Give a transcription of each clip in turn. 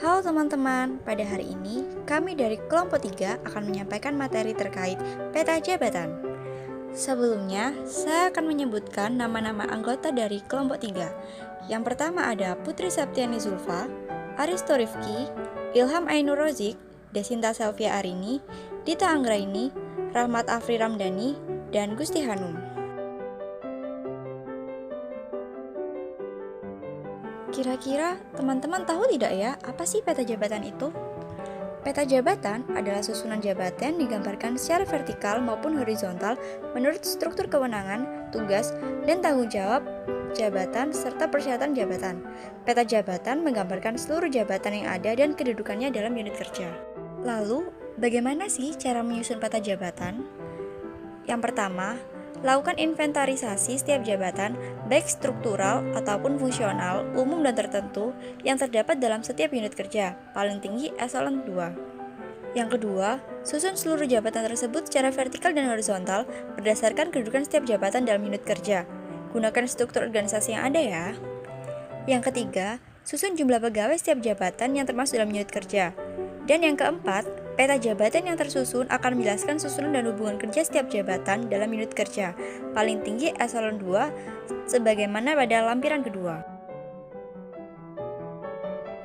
Halo teman-teman, pada hari ini kami dari kelompok 3 akan menyampaikan materi terkait peta jabatan. Sebelumnya, saya akan menyebutkan nama-nama anggota dari kelompok 3. Yang pertama ada Putri Septiani Zulfa, Aristo Rifki, Ilham Ainur Rozik, Desinta Selvia Arini, Dita Anggraini, Rahmat Afri Ramdhani, dan Gusti Hanum. Kira-kira teman-teman tahu tidak ya, apa sih peta jabatan itu? Peta jabatan adalah susunan jabatan digambarkan secara vertikal maupun horizontal menurut struktur kewenangan, tugas, dan tanggung jawab jabatan serta persyaratan jabatan. Peta jabatan menggambarkan seluruh jabatan yang ada dan kedudukannya dalam unit kerja. Lalu, bagaimana sih cara menyusun peta jabatan? Yang pertama, lakukan inventarisasi setiap jabatan, baik struktural ataupun fungsional, umum dan tertentu, yang terdapat dalam setiap unit kerja, paling tinggi eselon 2. Yang kedua, susun seluruh jabatan tersebut secara vertikal dan horizontal berdasarkan kedudukan setiap jabatan dalam unit kerja. Gunakan struktur organisasi yang ada ya. Yang ketiga, susun jumlah pegawai setiap jabatan yang termasuk dalam unit kerja. Dan yang keempat, peta jabatan yang tersusun akan menjelaskan susunan dan hubungan kerja setiap jabatan dalam unit kerja, paling tinggi eselon 2, sebagaimana pada lampiran kedua.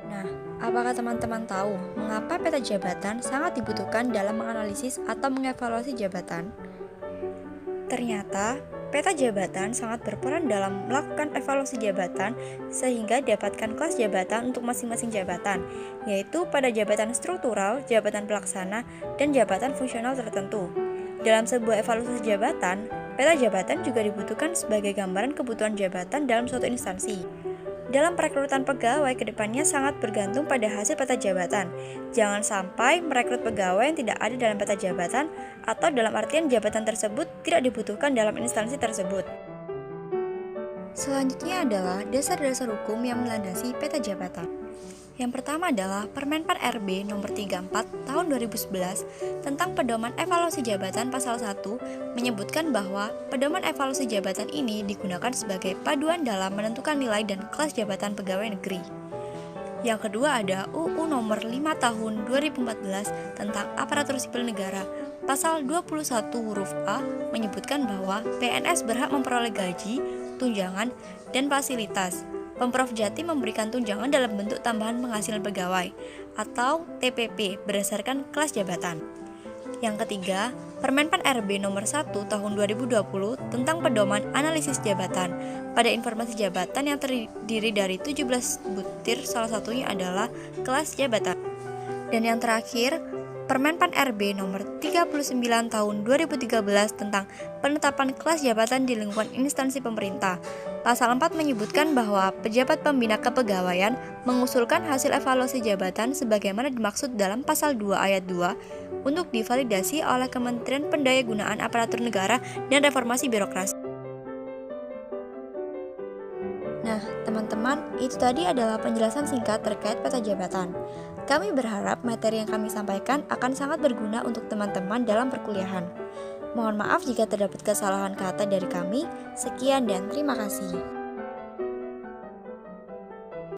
Nah, apakah teman-teman tahu mengapa peta jabatan sangat dibutuhkan dalam menganalisis atau mengevaluasi jabatan? Ternyata, peta jabatan sangat berperan dalam melakukan evaluasi jabatan sehingga dapatkan kelas jabatan untuk masing-masing jabatan, yaitu pada jabatan struktural, jabatan pelaksana, dan jabatan fungsional tertentu. Dalam sebuah evaluasi jabatan, peta jabatan juga dibutuhkan sebagai gambaran kebutuhan jabatan dalam suatu instansi. Dalam perekrutan pegawai kedepannya sangat bergantung pada hasil peta jabatan. Jangan sampai merekrut pegawai yang tidak ada dalam peta jabatan atau dalam artian jabatan tersebut tidak dibutuhkan dalam instansi tersebut. Selanjutnya adalah dasar-dasar hukum yang melandasi peta jabatan. Yang pertama adalah Permenpan RB nomor 34 tahun 2011 tentang pedoman evaluasi jabatan pasal 1 menyebutkan bahwa pedoman evaluasi jabatan ini digunakan sebagai paduan dalam menentukan nilai dan kelas jabatan pegawai negeri. Yang kedua ada UU nomor 5 tahun 2014 tentang aparatur sipil negara. Pasal 21 huruf A menyebutkan bahwa PNS berhak memperoleh gaji, tunjangan, dan fasilitas. Pemprov Jatim memberikan tunjangan dalam bentuk tambahan penghasilan pegawai atau TPP berdasarkan kelas jabatan. Yang ketiga, Permenpan RB nomor 1 tahun 2020 tentang pedoman analisis jabatan. Pada informasi jabatan yang terdiri dari 17 butir, salah satunya adalah kelas jabatan. Dan yang terakhir, Permenpan RB nomor 39 tahun 2013 tentang penetapan kelas jabatan di lingkungan instansi pemerintah. Pasal 4 menyebutkan bahwa pejabat pembina kepegawaian mengusulkan hasil evaluasi jabatan sebagaimana dimaksud dalam pasal 2 ayat 2 untuk divalidasi oleh Kementerian Pendayagunaan Aparatur Negara dan Reformasi Birokrasi. Nah, teman-teman, itu tadi adalah penjelasan singkat terkait peta jabatan. Kami berharap materi yang kami sampaikan akan sangat berguna untuk teman-teman dalam perkuliahan. Mohon maaf jika terdapat kesalahan kata dari kami. Sekian dan terima kasih.